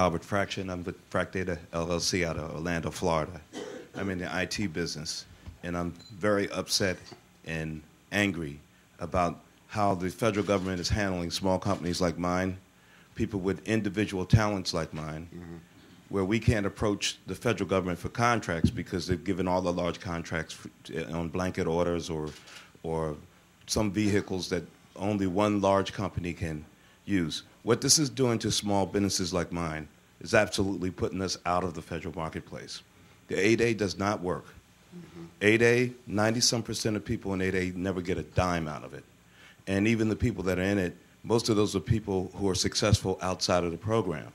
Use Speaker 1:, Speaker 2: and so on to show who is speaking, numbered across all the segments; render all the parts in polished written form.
Speaker 1: Albert Fraction. I'm with Frac Data LLC out of Orlando, Florida. I'm in the IT business, and I'm very upset and angry about how the federal government is handling small companies like mine, people with individual talents like mine, where we can't approach the federal government for contracts because they've given all the large contracts on blanket orders or some vehicles that only one large company can use. What this is doing to small businesses like mine is absolutely putting us out of the federal marketplace. The 8A does not work. 8A, 90-some% of people in 8A never get a dime out of it. And even the people that are in it, most of those are people who are successful outside of the program.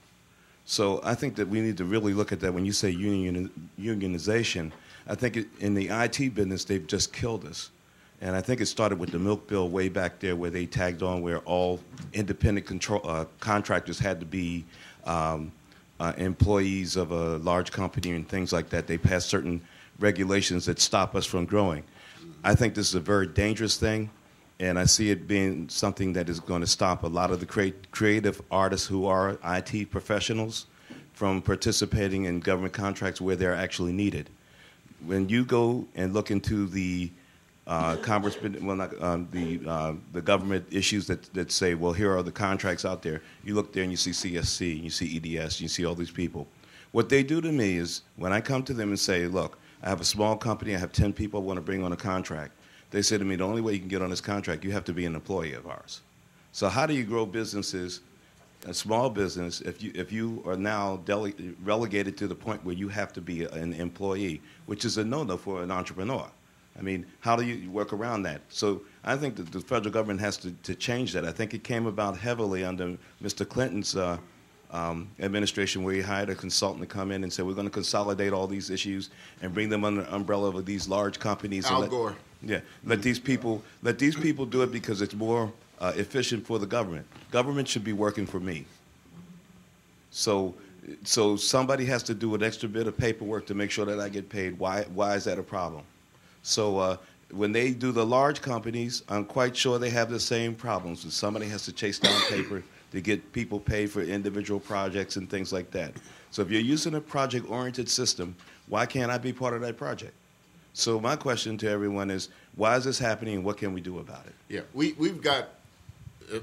Speaker 1: So I think that we need to really look at that. When you say unionization, I think in the IT business, they've just killed us. And I think it started with the milk bill way back there where they tagged on where all independent contractors had to be employees of a large company and things like that. They passed certain regulations that stop us from growing. I think this is a very dangerous thing, and I see it being something that is going to stop a lot of the creative artists who are IT professionals from participating in government contracts where they're actually needed. When you go and look into the the government issues that say, well, here are the contracts out there. You look there and you see CSC, and you see EDS, and you see all these people. What they do to me is when I come to them and say, look, I have a small company, I have 10 people I want to bring on a contract. They say to me, the only way you can get on this contract, you have to be an employee of ours. So how do you grow businesses, a small business, if you are now relegated to the point where you have to be an employee, which is a no-no for an entrepreneur? I mean, how do you work around that? So I think that the federal government has to change that. I think it came about heavily under Mr. Clinton's administration, where he hired a consultant to come in and say, we're going to consolidate all these issues and bring them under the umbrella of these large companies.
Speaker 2: Al Gore.
Speaker 1: Yeah, let these people do it because it's more efficient for the government. Government should be working for me. So somebody has to do an extra bit of paperwork to make sure that I get paid. Why is that a problem? So when they do the large companies, I'm quite sure they have the same problems. Somebody has to chase down paper to get people paid for individual projects and things like that. So if you're using a project-oriented system, why can't I be part of that project? So my question to everyone is, why is this happening and what can we do about it?
Speaker 2: Yeah, we've got,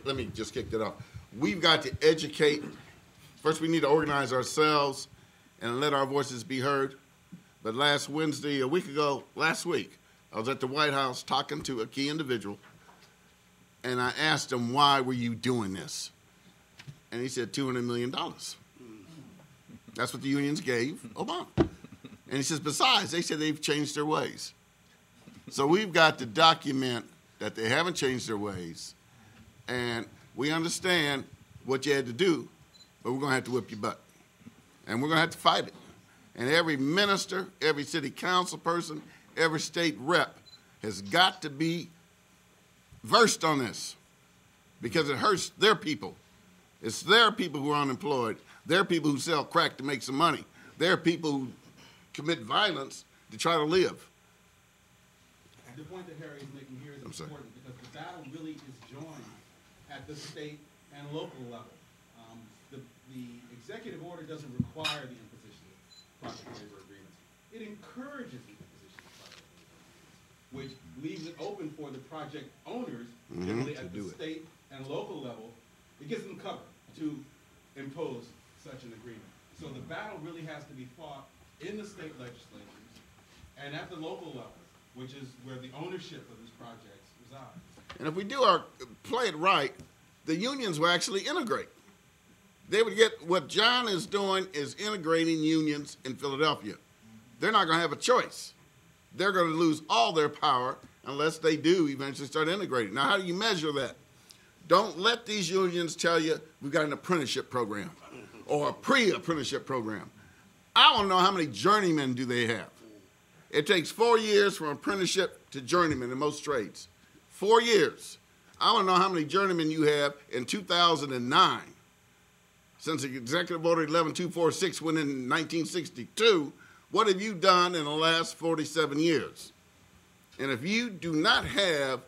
Speaker 2: let me just kick that off. We've got to educate. First, we need to organize ourselves and let our voices be heard. But last week, I was at the White House talking to a key individual, and I asked him, why were you doing this? And he said, $200 million. That's what the unions gave Obama. And he says, besides, they said they've changed their ways. So we've got to document that they haven't changed their ways, and we understand what you had to do, but we're going to have to whip your butt. And we're going to have to fight it. And every minister, every city council person, every state rep has got to be versed on this because it hurts their people. It's their people who are unemployed. Their people who sell crack to make some money. Their people who commit violence to try to live.
Speaker 3: The point that Harry is making here is important because the battle really is joined at the state and local level. The executive order doesn't require the imposition of project labor agreements. It encourages the imposition of project labor agreements, which leaves it open for the project owners, generally at the state and local level. It gives them cover to impose such an agreement. So the battle really has to be fought in the state legislatures and at the local level, which is where the ownership of these projects resides.
Speaker 2: And if we play it right, the unions will actually integrate. They would get what John is doing is integrating unions in Philadelphia. They're not going to have a choice. They're going to lose all their power unless they do eventually start integrating. Now, how do you measure that? Don't let these unions tell you we've got an apprenticeship program or a pre-apprenticeship program. I want to know how many journeymen do they have. It takes 4 years from apprenticeship to journeyman in most trades. 4 years. I want to know how many journeymen you have in 2009. Since the Executive Order 11246 went in 1962, what have you done in the last 47 years? And if you do not have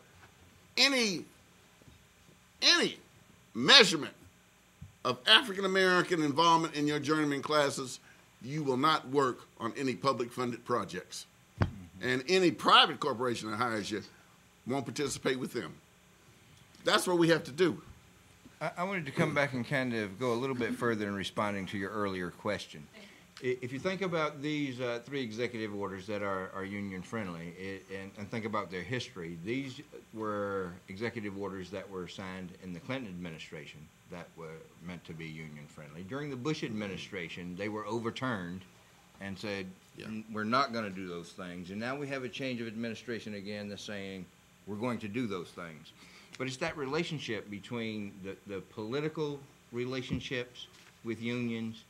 Speaker 2: any measurement of African American involvement in your journeyman classes, you will not work on any public funded projects. And any private corporation that hires you won't participate with them. That's what we have to do.
Speaker 4: I wanted to come back and kind of go a little bit further in responding to your earlier question. If you think about these 3 executive orders that are union friendly and think about their history, these were executive orders that were signed in the Clinton administration that were meant to be union friendly. During the Bush administration, they were overturned and said, we're not going to do those things. And now we have a change of administration again that's saying we're going to do those things. But it's that relationship between the political relationships with unions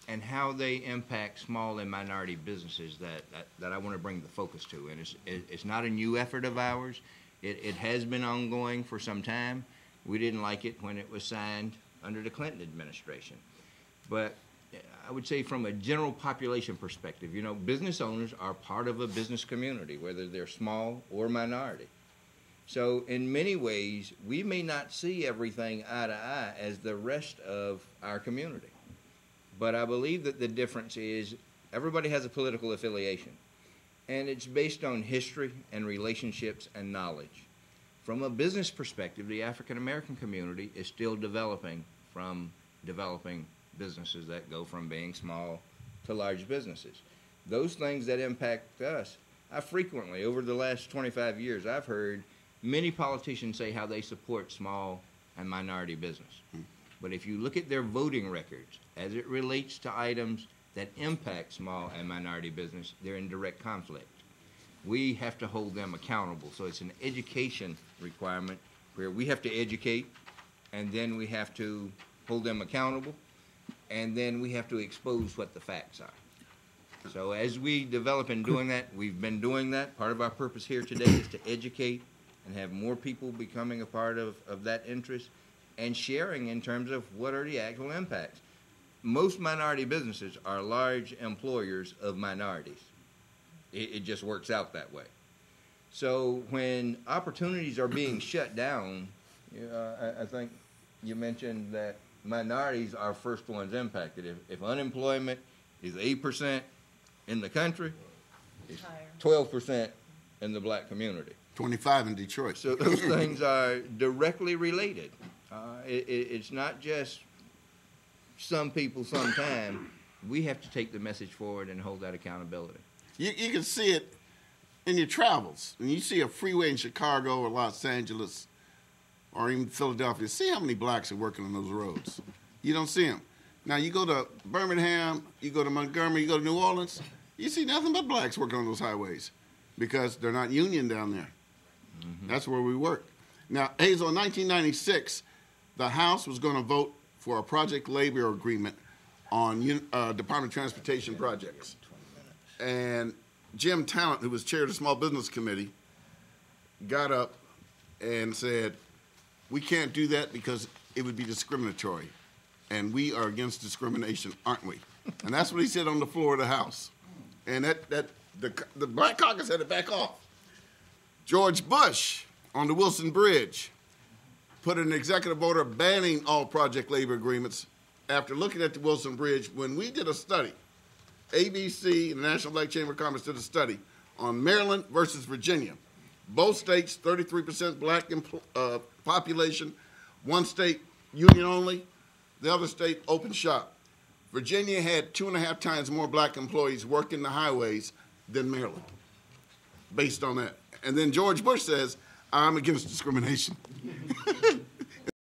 Speaker 4: and how they impact small and minority businesses that I want to bring the focus to. And it's not a new effort of ours. It has been ongoing for some time. We didn't like it when it was signed under the Clinton administration. But I would say from a general population perspective, you know, business owners are part of a business community, whether they're small or minority. So in many ways, we may not see everything eye to eye as the rest of our community. But I believe that the difference is everybody has a political affiliation, and it's based on history and relationships and knowledge. From a business perspective, the African American community is still developing from developing businesses that go from being small to large businesses. Those things that impact us, I frequently, over the last 25 years, I've heard many politicians say how they support small and minority business. But if you look at their voting records as it relates to items that impact small and minority business, they're in direct conflict. We have to hold them accountable. So it's an education requirement where we have to educate, and then we have to hold them accountable, and then we have to expose what the facts are. So as we develop in doing that, we've been doing that. Part of our purpose here today is to educate and have more people becoming a part of that interest and sharing in terms of what are the actual impacts. Most minority businesses are large employers of minorities. It just works out that way. So when opportunities are being shut down, I think you mentioned that minorities are first ones impacted. If unemployment is 8% in the country, it's 12% in the black community.
Speaker 2: 25 in Detroit.
Speaker 4: So those things are directly related. It's not just some people sometime. We have to take the message forward and hold that accountability.
Speaker 2: You can see it in your travels. When you see a freeway in Chicago or Los Angeles or even Philadelphia, see how many blacks are working on those roads. You don't see them. Now, you go to Birmingham, you go to Montgomery, you go to New Orleans, you see nothing but blacks working on those highways because they're not union down there. Mm-hmm. That's where we work. Now, Hazel, in 1996, the House was going to vote for a project labor agreement on Department of Transportation projects. And Jim Talent, who was chair of the Small Business Committee, got up and said, we can't do that because it would be discriminatory. And we are against discrimination, aren't we? And that's what he said on the floor of the House. And the Black Caucus had to back off. George Bush, on the Wilson Bridge, put an executive order banning all project labor agreements after looking at the Wilson Bridge. When we did a study, ABC and the National Black Chamber of Commerce did a study on Maryland versus Virginia. Both states, 33% black population. One state, union only. The other state, open shop. Virginia had 2.5 times more black employees working the highways than Maryland, based on that. And then George Bush says, I'm against discrimination.